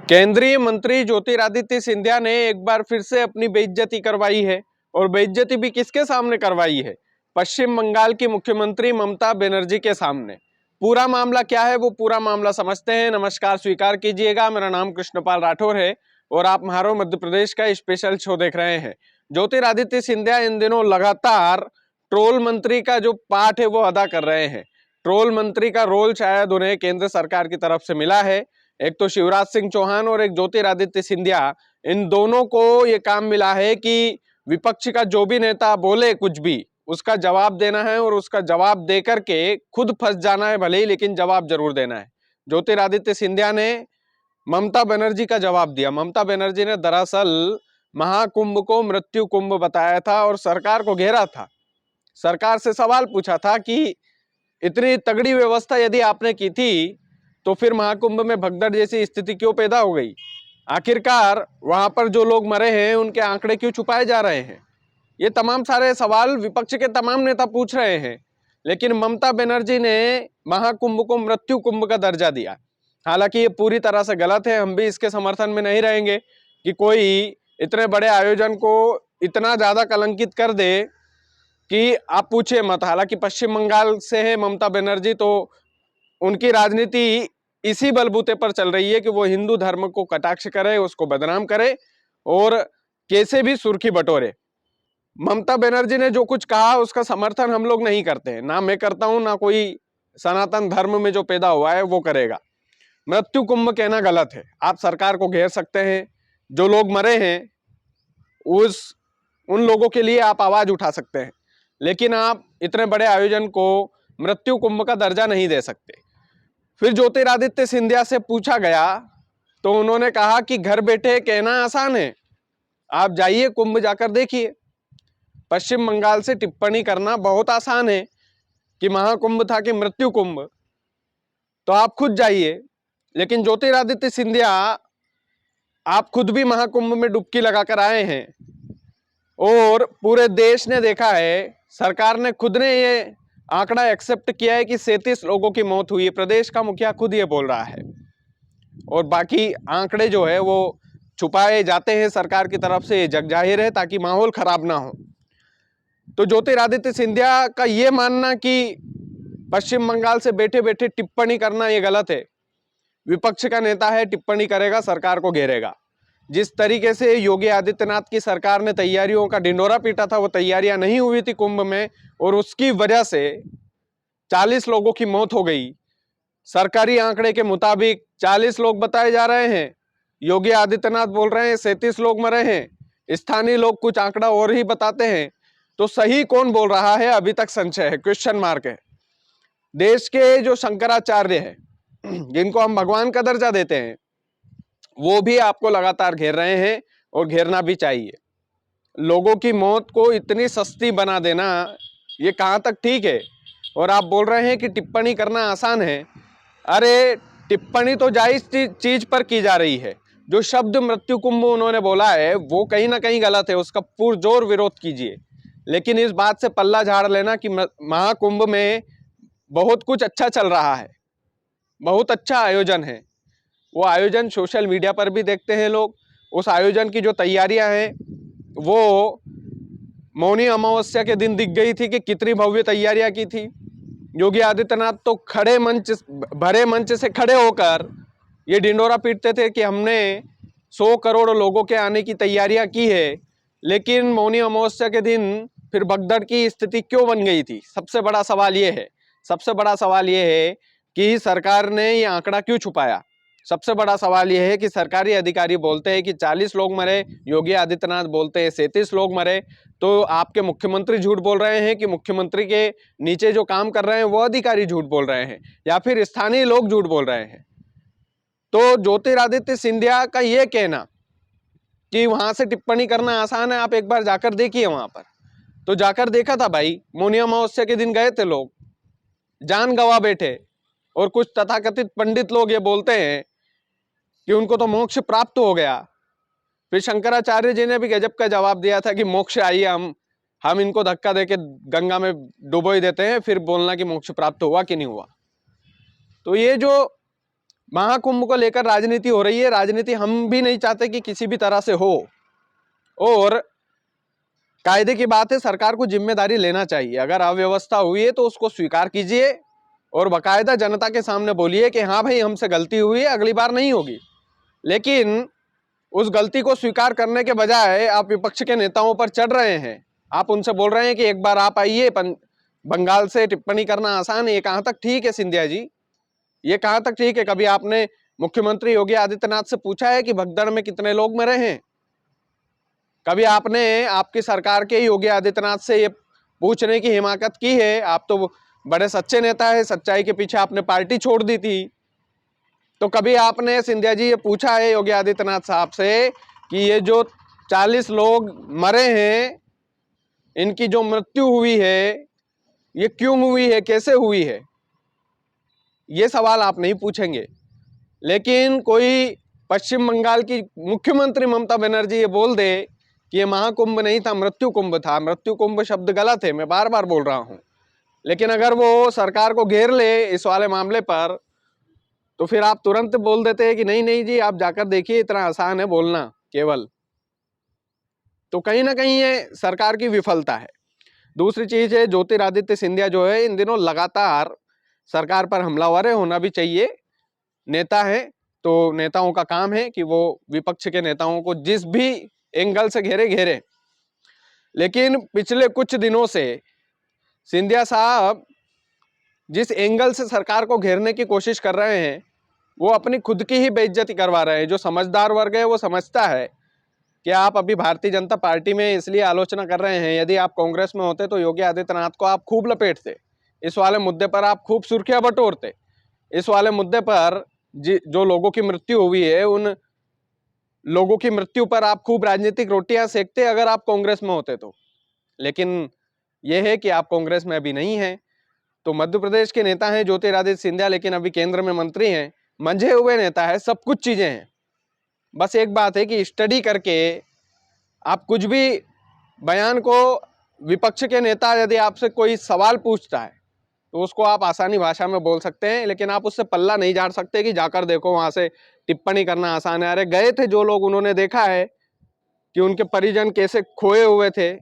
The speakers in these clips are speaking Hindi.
केंद्रीय मंत्री ज्योतिरादित्य सिंधिया ने एक बार फिर से अपनी बेइज्जती करवाई है। और बेइज्जती भी किसके सामने करवाई है? पश्चिम बंगाल की मुख्यमंत्री ममता बनर्जी के सामने। पूरा मामला क्या है वो पूरा मामला समझते हैं। नमस्कार, स्वीकार कीजिएगा, मेरा नाम कृष्णपाल राठौर है और आप महारो मध्य प्रदेश का स्पेशल शो देख रहे हैं। ज्योतिरादित्य सिंधिया इन दिनों लगातार ट्रोल मंत्री का जो पाठ है वो अदा कर रहे हैं। ट्रोल मंत्री का रोल शायद उन्हें केंद्र सरकार की तरफ से मिला है। एक तो शिवराज सिंह चौहान और एक ज्योतिरादित्य सिंधिया, इन दोनों को ये काम मिला है कि विपक्ष का जो भी नेता बोले कुछ भी उसका जवाब देना है और उसका जवाब देकर के खुद फंस जाना है भले ही, लेकिन जवाब जरूर देना है। ज्योतिरादित्य सिंधिया ने ममता बनर्जी का जवाब दिया। ममता बनर्जी ने दरअसल महाकुंभ को मृत्यु कुंभ बताया था और सरकार को घेरा था। सरकार से सवाल पूछा था कि इतनी तगड़ी व्यवस्था यदि आपने की थी तो फिर महाकुंभ में भगदड़ जैसी स्थिति क्यों पैदा हो गई? आखिरकार वहां पर जो लोग मरे हैं उनके आंकड़े क्यों छुपाए जा रहे हैं? ये तमाम सारे सवाल विपक्ष के तमाम नेता पूछ रहे हैं, लेकिन ममता बनर्जी ने महाकुंभ को मृत्यु कुंभ का दर्जा दिया। हालांकि ये पूरी तरह से गलत है। हम भी इसके समर्थन में नहीं रहेंगे कि कोई इतने बड़े आयोजन को इतना ज्यादा कलंकित कर दे कि आप पूछिए मत। हालांकि पश्चिम बंगाल से है ममता बनर्जी, तो उनकी राजनीति इसी बलबूते पर चल रही है कि वो हिंदू धर्म को कटाक्ष करे, उसको बदनाम करे और कैसे भी सुर्खी बटोरे। ममता बनर्जी ने जो कुछ कहा उसका समर्थन हम लोग नहीं करते हैं, ना मैं करता हूं ना कोई सनातन धर्म में जो पैदा हुआ है वो करेगा। मृत्यु कुंभ कहना गलत है। आप सरकार को घेर सकते हैं, जो लोग मरे हैं उन लोगों के लिए आप आवाज उठा सकते हैं, लेकिन आप इतने बड़े आयोजन को मृत्यु कुंभ का दर्जा नहीं दे सकते। फिर ज्योतिरादित्य सिंधिया से पूछा गया तो उन्होंने कहा कि घर बैठे कहना आसान है, आप जाइए कुंभ जाकर देखिए। पश्चिम बंगाल से टिप्पणी करना बहुत आसान है कि महाकुंभ था कि मृत्यु कुंभ, तो आप खुद जाइए। लेकिन ज्योतिरादित्य सिंधिया, आप खुद भी महाकुंभ में डुबकी लगाकर आए हैं और पूरे देश ने देखा है, सरकार ने खुद ने ये आंकड़ा एक्सेप्ट किया है कि 37 लोगों की मौत हुई है। प्रदेश का मुखिया खुद ये बोल रहा है और बाकी आंकड़े जो है वो छुपाए जाते हैं सरकार की तरफ से, जग जाहिर है ताकि माहौल खराब ना हो। तो ज्योतिरादित्य सिंधिया का ये मानना कि पश्चिम बंगाल से बैठे बैठे टिप्पणी करना ये गलत है। विपक्ष का नेता है, टिप्पणी करेगा, सरकार को घेरेगा। जिस तरीके से योगी आदित्यनाथ की सरकार ने तैयारियों का ढिंडोरा पीटा था, वो तैयारियां नहीं हुई थी कुंभ में और उसकी वजह से 40 लोगों की मौत हो गई। सरकारी आंकड़े के मुताबिक 40 लोग बताए जा रहे हैं, योगी आदित्यनाथ बोल रहे हैं 37 लोग मरे हैं, स्थानीय लोग कुछ आंकड़ा और ही बताते हैं। तो सही कौन बोल रहा है अभी तक संशय है, क्वेश्चन मार्क है। देश के जो शंकराचार्य है, जिनको हम भगवान का दर्जा देते हैं, वो भी आपको लगातार घेर रहे हैं और घेरना भी चाहिए। लोगों की मौत को इतनी सस्ती बना देना ये कहां तक ठीक है? और आप बोल रहे हैं कि टिप्पणी करना आसान है। अरे टिप्पणी तो जायज चीज पर की जा रही है। जो शब्द मृत्यु कुंभ उन्होंने बोला है वो कहीं ना कहीं गलत है, उसका पुरजोर विरोध कीजिए। लेकिन इस बात से पल्ला झाड़ लेना कि महाकुंभ में बहुत कुछ अच्छा चल रहा है, बहुत अच्छा आयोजन है, वो आयोजन सोशल मीडिया पर भी देखते हैं लोग। उस आयोजन की जो तैयारियां हैं वो मौनी अमावस्या के दिन दिख गई थी कि कितनी भव्य तैयारियां की थी। योगी आदित्यनाथ तो भरे मंच से खड़े होकर ये ढिंडोरा पीटते थे कि हमने 100 करोड़ लोगों के आने की तैयारियां की है। लेकिन मौनी अमावस्या के दिन फिर भगदड़ की स्थिति क्यों बन गई थी? सबसे बड़ा सवाल ये है, सबसे बड़ा सवाल ये है कि सरकार ने ये आंकड़ा क्यों छुपाया। सबसे बड़ा सवाल यह है कि सरकारी अधिकारी बोलते हैं कि 40 लोग मरे, योगी आदित्यनाथ बोलते हैं 37 लोग मरे। तो आपके मुख्यमंत्री झूठ बोल रहे हैं कि मुख्यमंत्री के नीचे जो काम कर रहे हैं वो अधिकारी झूठ बोल रहे हैं, या फिर स्थानीय लोग झूठ बोल रहे हैं? तो ज्योतिरादित्य सिंधिया का यह कहना कि वहां से टिप्पणी करना आसान है, आप एक बार जाकर देखिए वहां पर। तो जाकर देखा था भाई, मौनी अमावस्या के दिन गए थे लोग, जान गंवा बैठे। और कुछ तथाकथित पंडित लोग ये बोलते हैं कि उनको तो मोक्ष प्राप्त हो गया। फिर शंकराचार्य जी ने भी गजब का जवाब दिया था कि मोक्ष आइए, हम इनको धक्का देके गंगा में डुबो ही देते हैं, फिर बोलना कि मोक्ष प्राप्त हुआ कि नहीं हुआ। तो ये जो महाकुंभ को लेकर राजनीति हो रही है। राजनीति हम भी नहीं चाहते कि किसी भी तरह से हो, और कायदे की बात है, सरकार को जिम्मेदारी लेना चाहिए। अगर अव्यवस्था हुई है तो उसको स्वीकार कीजिए और बाकायदा जनता के सामने बोलिए कि हाँ भाई, हमसे गलती हुई है, अगली बार नहीं होगी। लेकिन उस गलती को स्वीकार करने के बजाय आप विपक्ष के नेताओं पर चढ़ रहे हैं। आप उनसे बोल रहे हैं कि एक बार आप आइए, बंगाल से टिप्पणी करना आसान है। ये कहाँ तक ठीक है सिंधिया जी? ये कहाँ तक ठीक है? कभी आपने मुख्यमंत्री योगी आदित्यनाथ से पूछा है कि भगदड़ में कितने लोग मरे हैं? कभी आपने आपकी सरकार के योगी आदित्यनाथ से ये पूछने की हिमाकत की है? आप तो बड़े सच्चे नेता है, सच्चाई के पीछे आपने पार्टी छोड़ दी थी। तो कभी आपने सिंधिया जी ये पूछा है योगी आदित्यनाथ साहब से कि ये जो 40 लोग मरे हैं, इनकी जो मृत्यु हुई है, ये क्यों हुई है, कैसे हुई है? ये सवाल आप नहीं पूछेंगे। लेकिन कोई पश्चिम बंगाल की मुख्यमंत्री ममता बनर्जी ये बोल दे कि ये महाकुंभ नहीं था, मृत्यु कुंभ था। मृत्यु कुंभ शब्द गलत है, मैं बार बार बोल रहा हूं। लेकिन अगर वो सरकार को घेर ले इस वाले मामले पर, तो फिर आप तुरंत बोल देते हैं कि नहीं नहीं जी, आप जाकर देखिए, इतना आसान है बोलना केवल। तो कहीं ना कहीं ये सरकार की विफलता है। दूसरी चीज है, ज्योतिरादित्य सिंधिया जो है इन दिनों लगातार सरकार पर हमलावर है। होना भी चाहिए, नेता है तो नेताओं का काम है कि वो विपक्ष के नेताओं को जिस भी एंगल से घेरे। लेकिन पिछले कुछ दिनों से सिंधिया साहब जिस एंगल से सरकार को घेरने की कोशिश कर रहे हैं, वो अपनी खुद की ही बेइज्जती करवा रहे हैं। जो समझदार वर्ग है वो समझता है कि आप अभी भारतीय जनता पार्टी में इसलिए आलोचना कर रहे हैं। यदि आप कांग्रेस में होते तो योगी आदित्यनाथ को आप खूब लपेटते, इस वाले मुद्दे पर आप खूब सुर्खियां बटोरते। इस वाले मुद्दे पर जो लोगों की मृत्यु हुई है, उन लोगों की मृत्यु पर आप खूब राजनीतिक रोटियां सेकते अगर आप कांग्रेस में होते तो। लेकिन यह है कि आप कांग्रेस में अभी नहीं है। तो मध्य प्रदेश के नेता हैं ज्योतिरादित्य सिंधिया, लेकिन अभी केंद्र में मंत्री हैं, मंझे हुए नेता है, सब कुछ चीजें हैं। बस एक बात है कि स्टडी करके आप कुछ भी बयान को, विपक्ष के नेता यदि आपसे कोई सवाल पूछता है तो उसको आप आसानी भाषा में बोल सकते हैं, लेकिन आप उससे पल्ला नहीं झाड़ सकते कि जाकर देखो वहां से टिप्पणी करना आसान है। अरे गए थे जो लोग, उन्होंने देखा है कि उनके परिजन कैसे खोए हुए थे।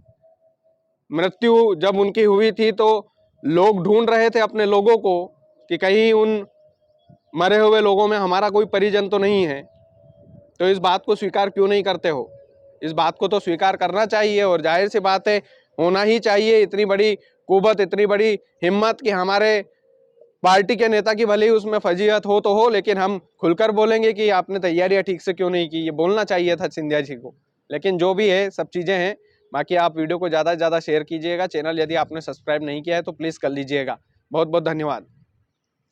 मृत्यु जब उनकी हुई थी तो लोग ढूंढ रहे थे अपने लोगों को कि कहीं उन मरे हुए लोगों में हमारा कोई परिजन तो नहीं है। तो इस बात को स्वीकार क्यों नहीं करते हो? इस बात को तो स्वीकार करना चाहिए, और जाहिर सी बात है होना ही चाहिए। इतनी बड़ी कुवत, इतनी बड़ी हिम्मत कि हमारे पार्टी के नेता की भले ही उसमें फजीहत हो तो हो, लेकिन हम खुलकर बोलेंगे कि आपने तैयारियां ठीक से क्यों नहीं की। ये बोलना चाहिए था सिंधिया जी को। लेकिन जो भी है, सब चीजें हैं। बाकी आप वीडियो को ज्यादा से ज्यादा शेयर कीजिएगा। चैनल यदि आपने सब्सक्राइब नहीं किया है तो प्लीज कर लीजिएगा। बहुत बहुत धन्यवाद।